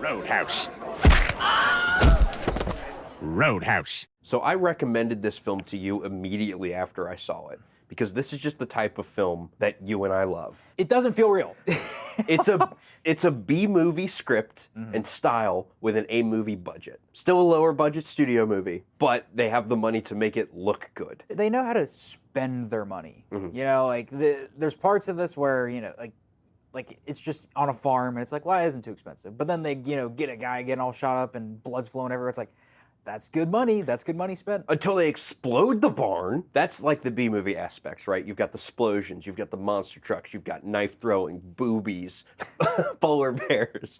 Roadhouse. Roadhouse. So I recommended this film to you immediately after I saw it, because this is just the type of film that you and I love. It doesn't feel real. It's a B-movie script and style with an A-movie budget. Still a lower budget studio movie, but they have the money to make it look good. They know how to spend their money. You know, like there's parts of this where, you know, like it's just on a farm and it's like, well, it isn't too expensive. But then they, you know, get a guy getting all shot up and blood's flowing everywhere. It's like, that's good money. That's good money spent. Until they explode the barn. That's like the B-movie aspects, right? You've got the explosions, you've got the monster trucks, you've got knife throwing, boobies, polar bears,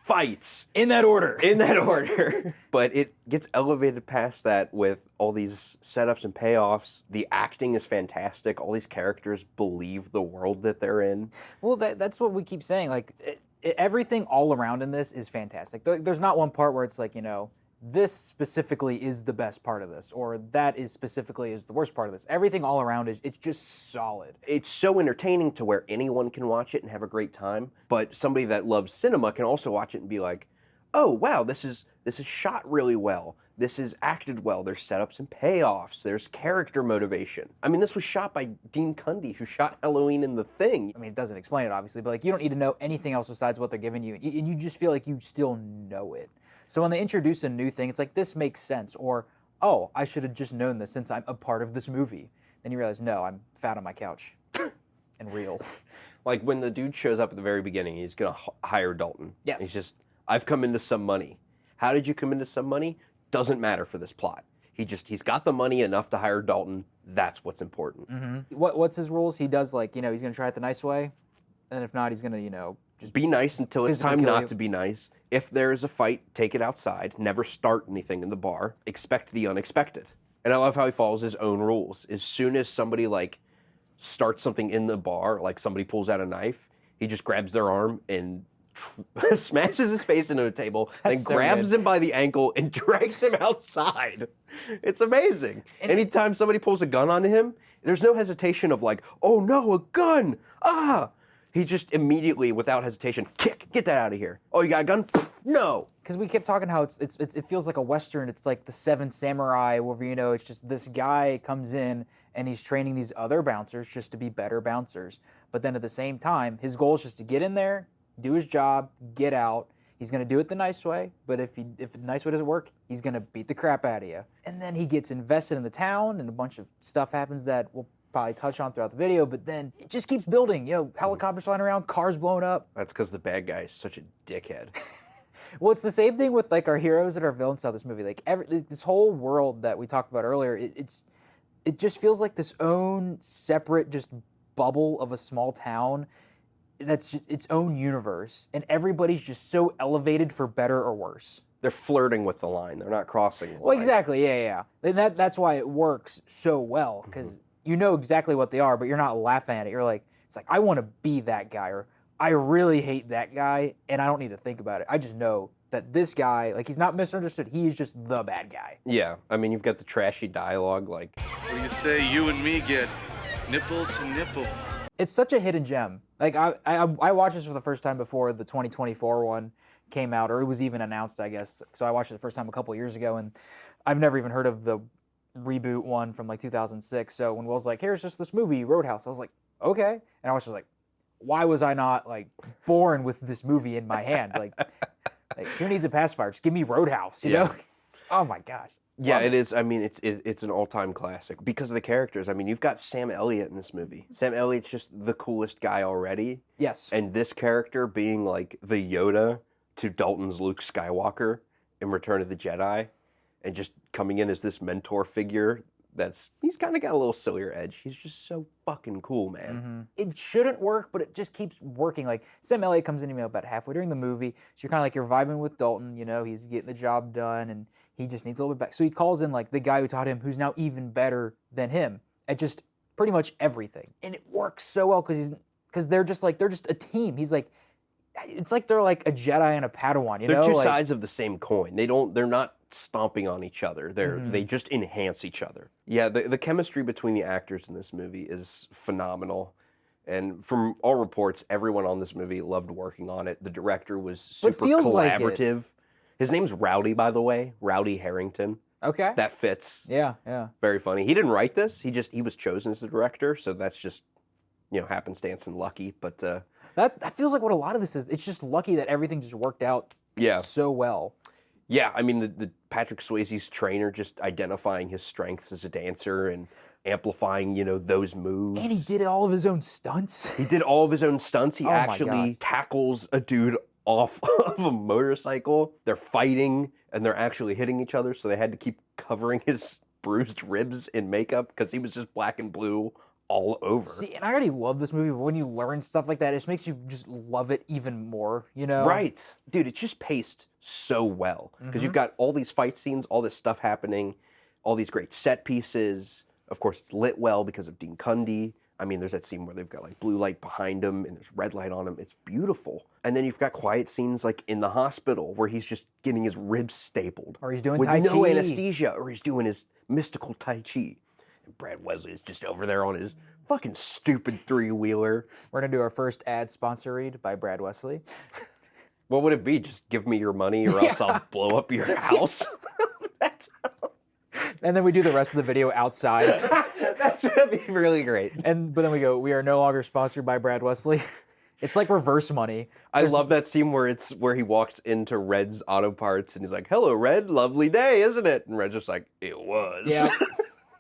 fights. In that order. In that order. But it gets elevated past that with all these setups and payoffs. The acting is fantastic. All these characters believe the world that they're in. Well, that's what we keep saying. Like, everything all around in this is fantastic. There's not one part where it's like, you know, this specifically is the best part of this, or that is specifically is the worst part of this. Everything all around it's just solid. It's so entertaining to where anyone can watch it and have a great time, but somebody that loves cinema can also watch it and be like, oh wow, this is shot really well. This is acted well. There's setups and payoffs. There's character motivation. I mean, this was shot by Dean Cundey, who shot Halloween and The Thing. I mean, it doesn't explain it, obviously, but like you don't need to know anything else besides what they're giving you, and you just feel like you still know it. So when they introduce a new thing, it's like, this makes sense, or, oh, I should have just known this since I'm a part of this movie. Then you realize, no, I'm fat on my couch and real. Like when the dude shows up at the very beginning, he's gonna hire Dalton. Yes. He's just, I've come into some money. How did you come into some money? Doesn't matter for this plot. He's got the money enough to hire Dalton. That's what's important. What's his rules? He does, like, you know, he's gonna try it the nice way, and if not, he's gonna, you know, just be nice until it's time kill not you. to be nice. If there is a fight, take it outside. Never start anything in the bar. Expect the unexpected. And I love how he follows his own rules. As soon as somebody like starts something in the bar, like somebody pulls out a knife, he just grabs their arm and smashes his face into a table, then so grabs good. him by the ankle and drags him outside. It's amazing. Anytime somebody pulls a gun onto him, there's no hesitation of like, oh no, a gun! Ah! He just immediately, without hesitation, get that out of here. Oh, you got a gun? No. Because we kept talking how it feels like a Western. It's like the Seven Samurai, where, you know, it's just this guy comes in and he's training these other bouncers just to be better bouncers. But then at the same time, his goal is just to get in there, do his job, get out. He's going to do it the nice way, but if the nice way doesn't work, he's going to beat the crap out of you. And then he gets invested in the town, and a bunch of stuff happens that we'll probably touch on throughout the video, but then it just keeps building. You know, helicopters flying around, cars blowing up. That's because the bad guy is such a dickhead. Well, it's the same thing with like our heroes and our villains throughout this movie. Like this whole world that we talked about earlier, it just feels like this own separate just bubble of a small town that's its own universe, and everybody's just so elevated for better or worse. They're flirting with the line. They're not crossing the line. Well, exactly, yeah. And that's why it works so well, because you know exactly what they are, but you're not laughing at it. You're like, it's like, I want to be that guy, or I really hate that guy, and I don't need to think about it. I just know that this guy, like, he's not misunderstood. He is just the bad guy. Yeah, I mean, you've got the trashy dialogue, like, What do you say you and me get nipple to nipple? It's such a hidden gem. Like, I watched this for the first time before the 2024 one came out, or it was even announced, I guess. So I watched it the first time a couple years ago, and I've never even heard of the reboot one from like 2006. So when Will's like, here's just this movie, Roadhouse, I was like, okay. And I was just like, why was I not like born with this movie in my hand? Like who needs a pacifier? Just give me Roadhouse, you know? Oh my gosh. yeah, it is. I mean, it's an all-time classic because of the characters. I mean, you've got Sam Elliott in this movie. Sam Elliott's just the coolest guy already. Yes. And this character being like the Yoda to Dalton's Luke Skywalker in Return of the Jedi, and just coming in as this mentor figure he's kind of got a little sillier edge. He's just so fucking cool, man. It shouldn't work, but it just keeps working. Like, Sam Elliott comes in to me about halfway during the movie, so you're kind of like, you're vibing with Dalton, you know, he's getting the job done, and he just needs a little bit back. So he calls in, like, the guy who taught him, who's now even better than him at just pretty much everything. And it works so well, because they're just a team. He's like, it's like they're like a Jedi and a Padawan, you know? They're two like, sides of the same coin. They're not stomping on each other. They just enhance each other. Yeah, the chemistry between the actors in this movie is phenomenal. And from all reports, everyone on this movie loved working on it. The director was But super feels like it. collaborative. His name's Rowdy, by the way. Rowdy Harrington. Okay. That fits. Yeah, yeah. Very funny. He didn't write this. He was chosen as the director, so that's just, happenstance and lucky. But That feels like what a lot of this is. It's just lucky that everything just worked out so well. yeah, I mean, the Patrick Swayze's trainer just identifying his strengths as a dancer and amplifying, those moves. And he did all of his own stunts. He did all of his own stunts. He Oh my actually God. tackles a dude off of a motorcycle. They're fighting and they're actually hitting each other, so they had to keep covering his bruised ribs in makeup because he was just black and blue all over. See, and I already love this movie, but when you learn stuff like that, it just makes you just love it even more, Right. Dude, it's just paced so well because you've got all these fight scenes, all this stuff happening, all these great set pieces. Of course, it's lit well because of Dean Cundey. I mean, there's that scene where they've got like blue light behind him and there's red light on him. It's beautiful. And then you've got quiet scenes like in the hospital where he's just getting his ribs stapled. Or he's doing with Tai no Chi. anesthesia, or he's doing his mystical Tai Chi. And Brad Wesley is just over there on his fucking stupid three-wheeler. We're going to do our first ad sponsor read by Brad Wesley. What would it be? Just give me your money or else I'll blow up your house? And then we do the rest of the video outside. That's gonna be really great. But then we go, we are no longer sponsored by Brad Wesley. It's like reverse money. I love that scene where he walks into Red's Auto Parts and he's like, "Hello, Red, lovely day, isn't it?" And Red's just like, "It was." Yeah.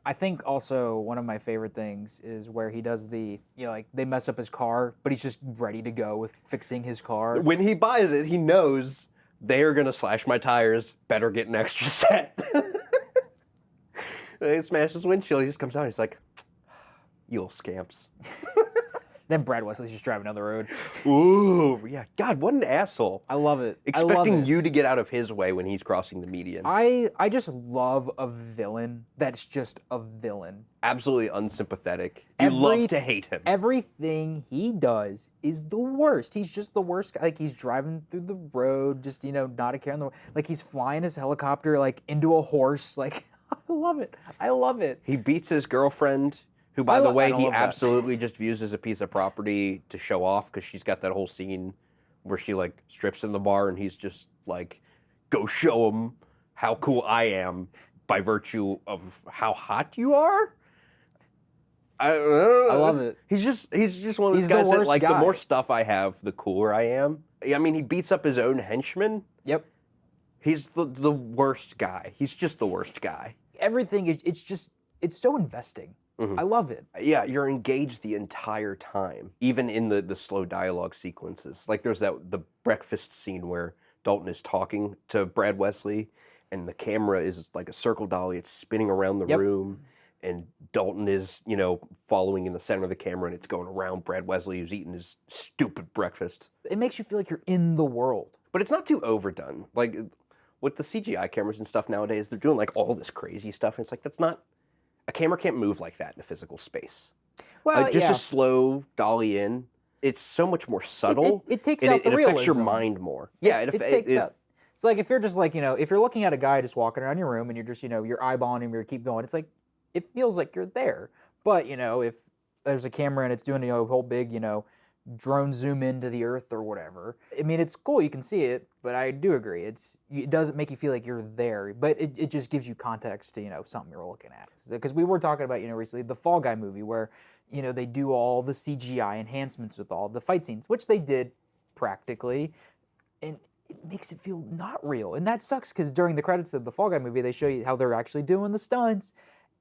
I think also one of my favorite things is where he does they mess up his car, but he's just ready to go with fixing his car. When he buys it, he knows they are gonna slash my tires. Better get an extra set. He smashes his windshield. He just comes out. And he's like, "You little scamps." Then Brad Wesley's just driving down the road. Ooh, yeah. God, what an asshole. I love it. Expecting you to get out of his way when he's crossing the median. I just love a villain that's just a villain. Absolutely unsympathetic. You love to hate him. Everything he does is the worst. He's just the worst. Like, he's driving through the road, just, not a care in the world. Like, he's flying his helicopter, like, into a horse. Like, I love it. I love it. He beats his girlfriend, who, by the way, he love that. absolutely just views as a piece of property to show off because she's got that whole scene where she, like, strips in the bar and he's just like, "Go show him how cool I am by virtue of how hot you are." I love it. He's just one of those He's the guys that, worst like, the guy. more stuff I have, the cooler I am. I mean, he beats up his own henchman. Yep. He's the worst guy. He's just the worst guy. Everything is, it's so investing. I love it. Yeah, you're engaged the entire time, even in the slow dialogue sequences. Like there's the breakfast scene where Dalton is talking to Brad Wesley, and the camera is like a circle dolly. It's spinning around the room, and Dalton is, following in the center of the camera, and it's going around Brad Wesley who's eating his stupid breakfast. It makes you feel like you're in the world. But it's not too overdone. Like with the CGI cameras and stuff nowadays, they're doing like all this crazy stuff, and it's like that's not. A camera can't move like that in a physical space. Well, Like just a slow dolly in. It's so much more subtle. It takes and out the it affects your realism. mind more. Yeah, it takes out. It's like if you're just like, if you're looking at a guy just walking around your room and you're just, you're eyeballing him, you keep going. It's like, it feels like you're there. But, if there's a camera and it's doing, a whole big, drone zoom into the earth or whatever. I mean, it's cool, you can see it, but I do agree. It doesn't make you feel like you're there, but it just gives you context to, something you're looking at. Because we were talking about, recently, the Fall Guy movie where, they do all the CGI enhancements with all the fight scenes, which they did practically, and it makes it feel not real. And that sucks because during the credits of the Fall Guy movie, they show you how they're actually doing the stunts,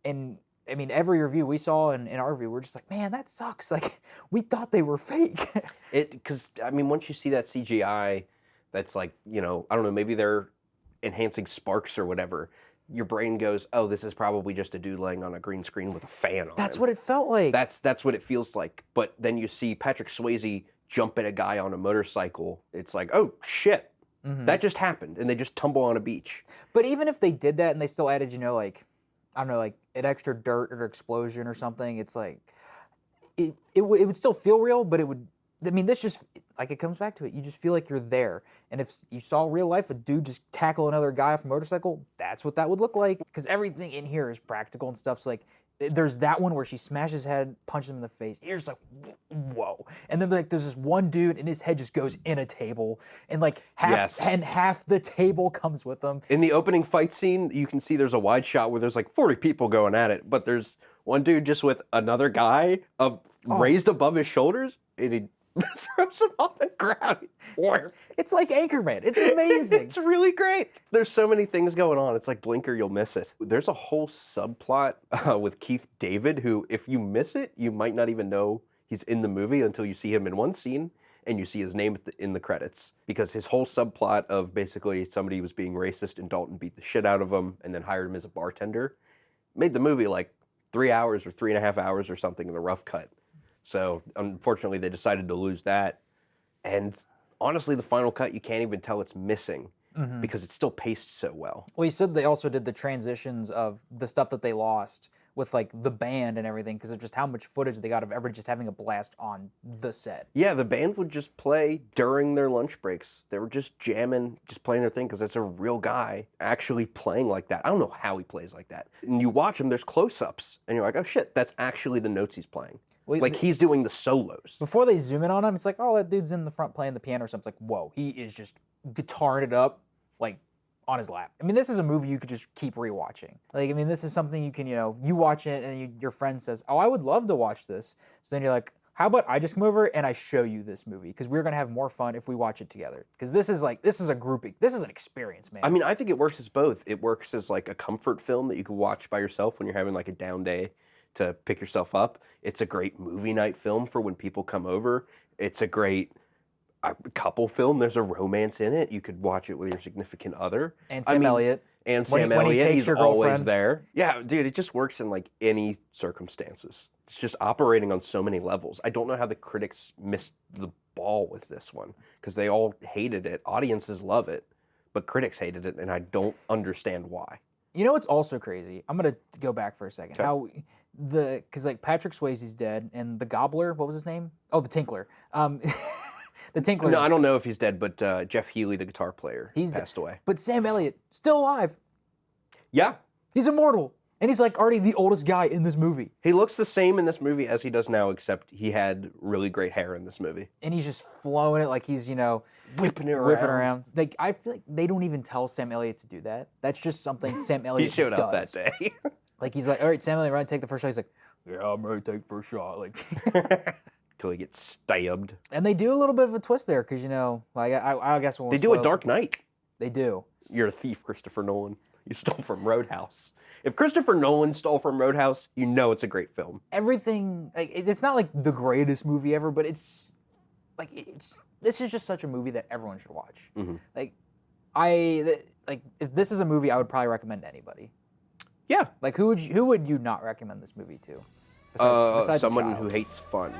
and I mean, every review we saw in our review, we're just like, man, that sucks. Like, we thought they were fake. Because, I mean, once you see that CGI, that's like, I don't know, maybe they're enhancing sparks or whatever, your brain goes, oh, this is probably just a dude laying on a green screen with a fan on That's him. what it felt like. That's what it feels like. But then you see Patrick Swayze jump at a guy on a motorcycle. It's like, oh, shit. That just happened. And they just tumble on a beach. But even if they did that and they still added, like, I don't know, like an extra dirt or explosion or something, it's like, it would still feel real, but it would, I mean, this just, like, it comes back to it. You just feel like you're there. And if you saw real life, a dude just tackle another guy off a motorcycle, that's what that would look like. Because everything in here is practical and stuff. So, like, there's that one where she smashes his head, punches him in the face. You're just like, whoa. And then like there's this one dude and his head just goes in a table, and like half the table comes with him. In the opening fight scene, you can see there's a wide shot where there's like 40 people going at it, but there's one dude just with another guy raised above his shoulders, and he throws him on the ground. It's like Anchorman. It's amazing. It's really great. There's so many things going on. It's like Blinker, you'll miss it. There's a whole subplot with Keith David, who, if you miss it, you might not even know he's in the movie until you see him in one scene and you see his name in the credits. Because his whole subplot of basically somebody was being racist and Dalton beat the shit out of him and then hired him as a bartender made the movie like 3 hours or 3.5 hours or something in the rough cut. So unfortunately, they decided to lose that. And honestly, the final cut, you can't even tell it's missing because it's still paced so well. Well, you said they also did the transitions of the stuff that they lost with like the band and everything because of just how much footage they got of everybody just having a blast on the set. Yeah, the band would just play during their lunch breaks. They were just jamming, just playing their thing because it's a real guy actually playing like that. I don't know how he plays like that. And you watch him, there's close-ups, and you're like, oh shit, that's actually the notes he's playing. Like he's doing the solos. Before they zoom in on him, it's like, oh, that dude's in the front playing the piano or something. It's like, whoa, he is just guitaring it up, like, on his lap. I mean, this is a movie you could just keep rewatching. Like, I mean, this is something you can, you watch it and your friend says, oh, I would love to watch this. So then you're like, how about I just come over and I show you this movie? Because we're going to have more fun if we watch it together. Because this is a grouping. This is an experience, man. I mean, I think it works as both. It works as like a comfort film that you can watch by yourself when you're having like a down day to pick yourself up. It's a great movie night film for when people come over. It's a great couple film. There's a romance in it. You could watch it with your significant other. And Sam Elliott. And Sam Elliott, he's always there. Yeah, dude, it just works in like any circumstances. It's just operating on so many levels. I don't know how the critics missed the ball with this one because they all hated it. Audiences love it, but critics hated it, and I don't understand why. You know what's also crazy? I'm gonna go back for a second. Okay. How because like Patrick Swayze's dead, and the Gobbler, what was his name? Oh, the Tinkler. The Tinkler. No, I don't know if he's dead, but Jeff Healey, the guitar player, passed away. But Sam Elliott, still alive. Yeah. He's immortal. And he's like already the oldest guy in this movie. He looks the same in this movie as he does now, except he had really great hair in this movie. And he's just flowing it like he's, whipping it around. Like, I feel like they don't even tell Sam Elliott to do that. That's just something Sam Elliott does. He showed up that day. Like, he's like, all right, Sam Elliott, run, take the first shot. He's like, yeah, I'm ready to take the first shot. Like, Till he gets stabbed. And they do a little bit of a twist there, because, like, I guess we'll they do a Dark Knight. They do. You're a thief, Christopher Nolan. You stole from Roadhouse. If Christopher Nolan stole from Roadhouse, you know it's a great film. Everything, like, it's not like the greatest movie ever, but it's like this is just such a movie that everyone should watch. Mm-hmm. Like, if this is a movie I would probably recommend to anybody. Yeah. Like, who would you not recommend this movie to? Besides someone who hates fun.